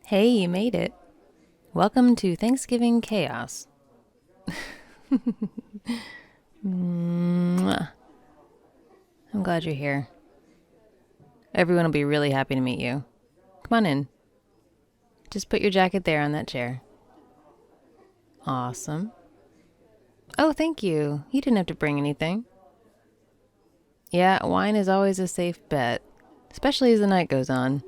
Hey, you made it. Welcome to Thanksgiving Chaos. Mwah. I'm glad you're here. Everyone will be really happy to meet you. Come on in. Just put your jacket there on that chair. Awesome. Oh, thank you. You didn't have to bring anything. Yeah, wine is always a safe bet, especially as the night goes on.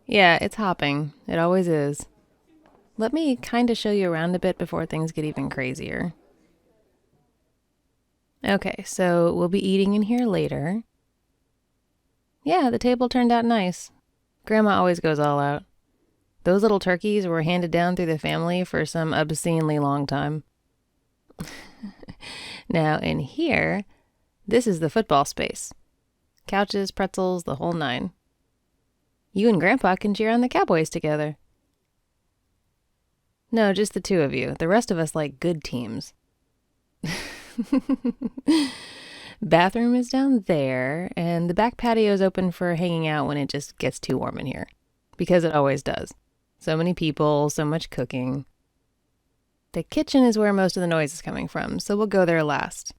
Yeah, it's hopping. It always is. Let me kind of show you around a bit before things get even crazier. Okay, so we'll be eating in here later. Yeah, the table turned out nice. Grandma always goes all out. Those little turkeys were handed down through the family for some obscenely long time. Now, in here, this is the football space. Couches, pretzels, the whole nine. You and Grandpa can cheer on the Cowboys together. No, just the two of you. The rest of us like good teams. Bathroom is down there, and the back patio is open for hanging out when it just gets too warm in here. Because it always does. So many people, so much cooking. The kitchen is where most of the noise is coming from, so we'll go there last.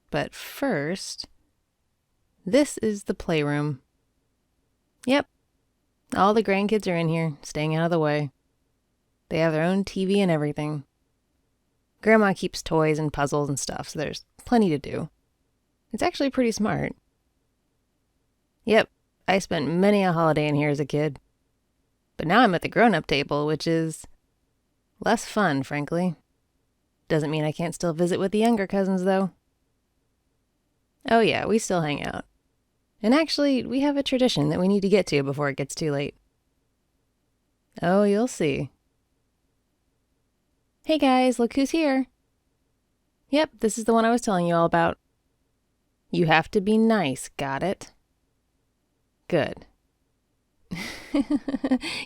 But first, this is the playroom. Yep, all the grandkids are in here, staying out of the way. They have their own TV and everything. Grandma keeps toys and puzzles and stuff, so there's plenty to do. It's actually pretty smart. Yep, I spent many a holiday in here as a kid. But now I'm at the grown-up table, which is less fun, frankly. Doesn't mean I can't still visit with the younger cousins, though. Oh yeah, we still hang out. And actually, we have a tradition that we need to get to before it gets too late. Oh, you'll see. Hey guys, look who's here. Yep, this is the one I was telling you all about. You have to be nice, got it? Good.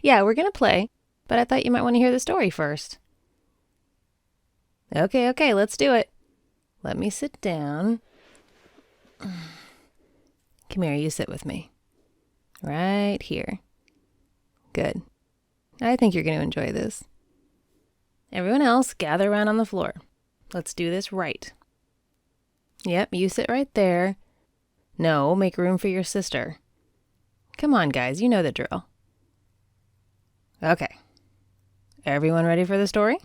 Yeah, we're gonna play, but I thought you might want to hear the story first. Okay, let's do it. Let me sit down. Come here, you sit with me. Right here. Good. I think you're going to enjoy this. Everyone else, gather around on the floor. Let's do this right. Yep, you sit right there. No, make room for your sister. Come on, guys, you know the drill. Okay. Everyone ready for the story?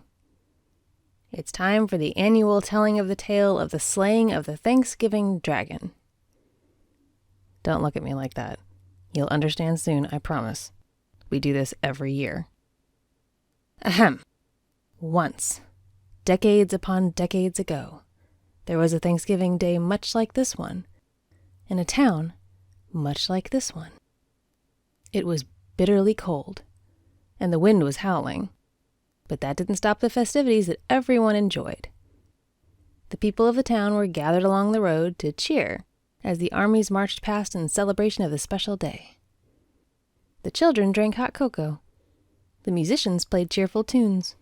It's time for the annual telling of the tale of the slaying of the Thanksgiving dragon. Don't look at me like that. You'll understand soon, I promise. We do this every year. Ahem. Once, decades upon decades ago, there was a Thanksgiving day much like this one, in a town much like this one. It was bitterly cold, and the wind was howling, but that didn't stop the festivities that everyone enjoyed. The people of the town were gathered along the road to cheer as the armies marched past in celebration of the special day. The children drank hot cocoa. The musicians played cheerful tunes.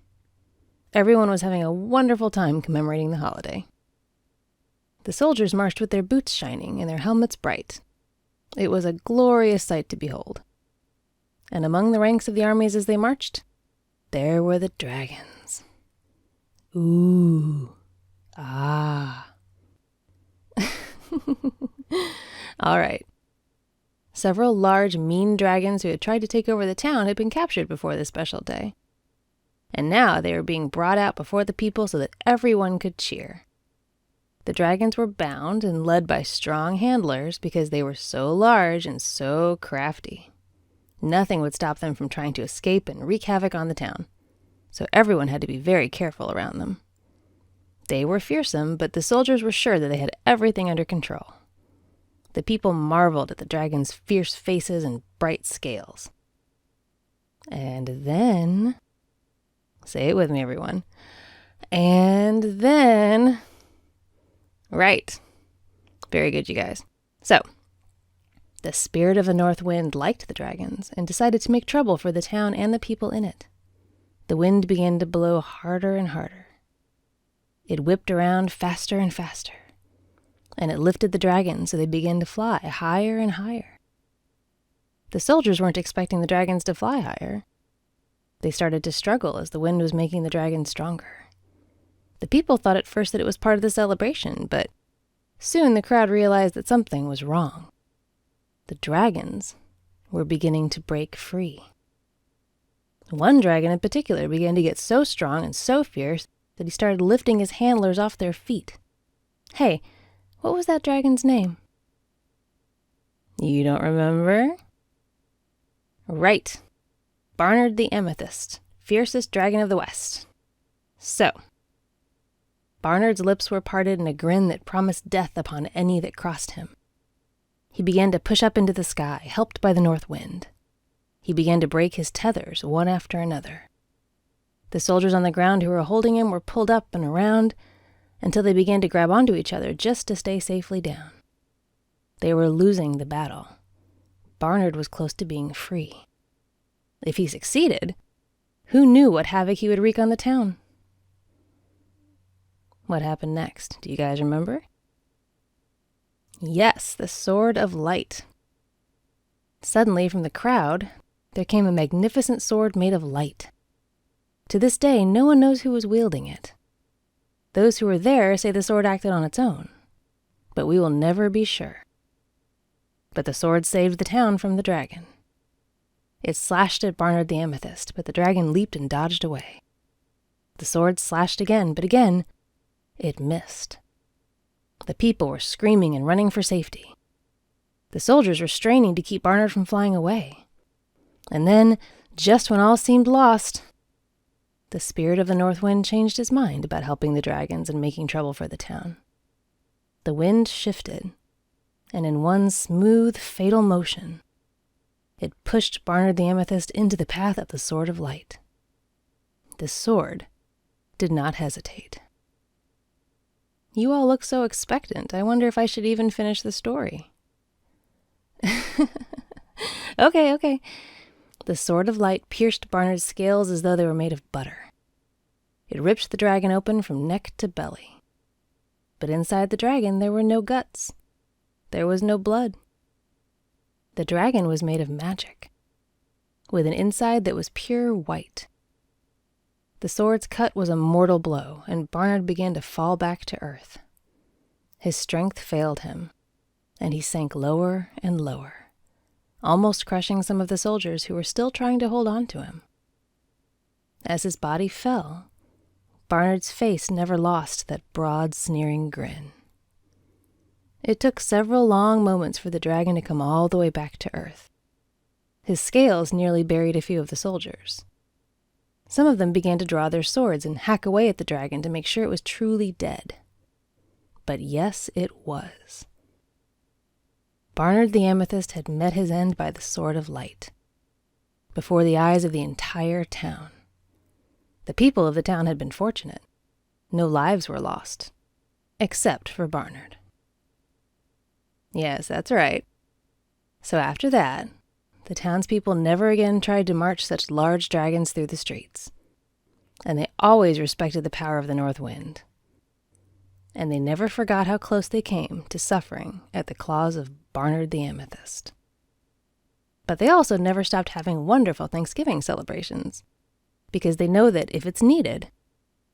Everyone was having a wonderful time commemorating the holiday. The soldiers marched with their boots shining and their helmets bright. It was a glorious sight to behold. And among the ranks of the armies as they marched, there were the dragons. Ooh. Ah. All right. Several large, mean dragons who had tried to take over the town had been captured before this special day. And now they were being brought out before the people so that everyone could cheer. The dragons were bound and led by strong handlers because they were so large and so crafty. Nothing would stop them from trying to escape and wreak havoc on the town, so everyone had to be very careful around them. They were fearsome, but the soldiers were sure that they had everything under control. The people marveled at the dragons' fierce faces and bright scales. And then, say it with me, everyone. And then, right. Very good, you guys. So, the spirit of the north wind liked the dragons and decided to make trouble for the town and the people in it. The wind began to blow harder and harder. It whipped around faster and faster, and it lifted the dragons so they began to fly higher and higher. The soldiers weren't expecting the dragons to fly higher. They started to struggle as the wind was making the dragons stronger. The people thought at first that it was part of the celebration, but soon the crowd realized that something was wrong. The dragons were beginning to break free. One dragon in particular began to get so strong and so fierce that he started lifting his handlers off their feet. Hey, what was that dragon's name? You don't remember? Right. Barnard the Amethyst, fiercest dragon of the West. So, Barnard's lips were parted in a grin that promised death upon any that crossed him. He began to push up into the sky, helped by the north wind. He began to break his tethers, one after another. The soldiers on the ground who were holding him were pulled up and around until they began to grab onto each other just to stay safely down. They were losing the battle. Barnard was close to being free. If he succeeded, who knew what havoc he would wreak on the town? What happened next? Do you guys remember? Yes, the Sword of Light. Suddenly, from the crowd, there came a magnificent sword made of light. To this day, no one knows who was wielding it. Those who were there say the sword acted on its own, but we will never be sure. But the sword saved the town from the dragon. It slashed at Barnard the Amethyst, but the dragon leaped and dodged away. The sword slashed again, but again, it missed. The people were screaming and running for safety. The soldiers were straining to keep Barnard from flying away. And then, just when all seemed lost, the spirit of the north wind changed his mind about helping the dragons and making trouble for the town. The wind shifted, and in one smooth, fatal motion, it pushed Barnard the Amethyst into the path of the Sword of Light. The sword did not hesitate. You all look so expectant. I wonder if I should even finish the story. Okay. The Sword of Light pierced Barnard's scales as though they were made of butter. It ripped the dragon open from neck to belly. But inside the dragon there were no guts. There was no blood. The dragon was made of magic, with an inside that was pure white. The sword's cut was a mortal blow, and Barnard began to fall back to earth. His strength failed him, and he sank lower and lower, almost crushing some of the soldiers who were still trying to hold on to him. As his body fell, Barnard's face never lost that broad, sneering grin. It took several long moments for the dragon to come all the way back to earth. His scales nearly buried a few of the soldiers. Some of them began to draw their swords and hack away at the dragon to make sure it was truly dead. But yes, it was. Barnard the Amethyst had met his end by the Sword of Light, before the eyes of the entire town. The people of the town had been fortunate. No lives were lost, except for Barnard. Yes, that's right. So after that, the townspeople never again tried to march such large dragons through the streets. And they always respected the power of the north wind. And they never forgot how close they came to suffering at the claws of Barnard the Amethyst. But they also never stopped having wonderful Thanksgiving celebrations, because they know that if it's needed,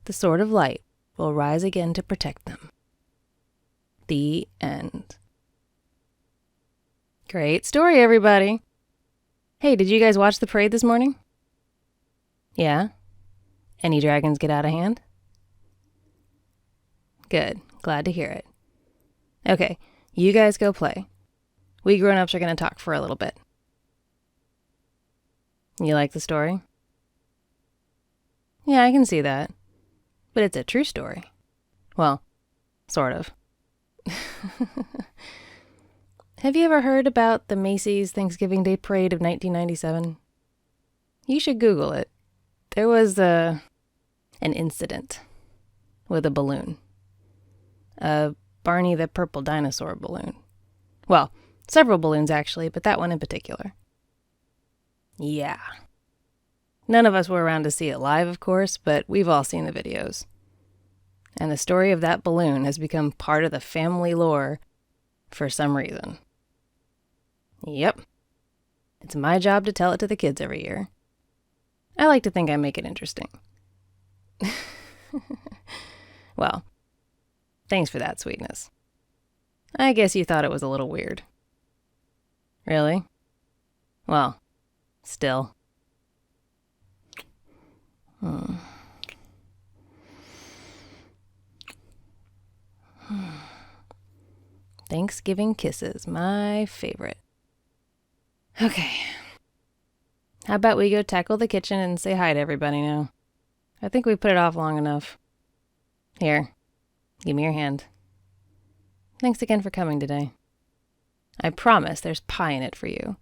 the Sword of Light will rise again to protect them. The end. Great story, everybody. Hey, did you guys watch the parade this morning? Yeah? Any dragons get out of hand? Good. Glad to hear it. Okay, you guys go play. We grown-ups are going to talk for a little bit. You like the story? Yeah, I can see that. But it's a true story. Well, sort of. Have you ever heard about the Macy's Thanksgiving Day Parade of 1997? You should Google it. There was an incident with a balloon. A Barney the Purple Dinosaur balloon. Well, several balloons actually, but that one in particular. Yeah. None of us were around to see it live, of course, but we've all seen the videos. And the story of that balloon has become part of the family lore for some reason. Yep. It's my job to tell it to the kids every year. I like to think I make it interesting. Well, thanks for that sweetness. I guess you thought it was a little weird. Really? Well, still. Thanksgiving kisses, my favorite. Okay. How about we go tackle the kitchen and say hi to everybody now? I think we put it off long enough. Here, give me your hand. Thanks again for coming today. I promise there's pie in it for you.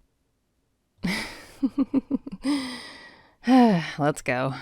Let's go.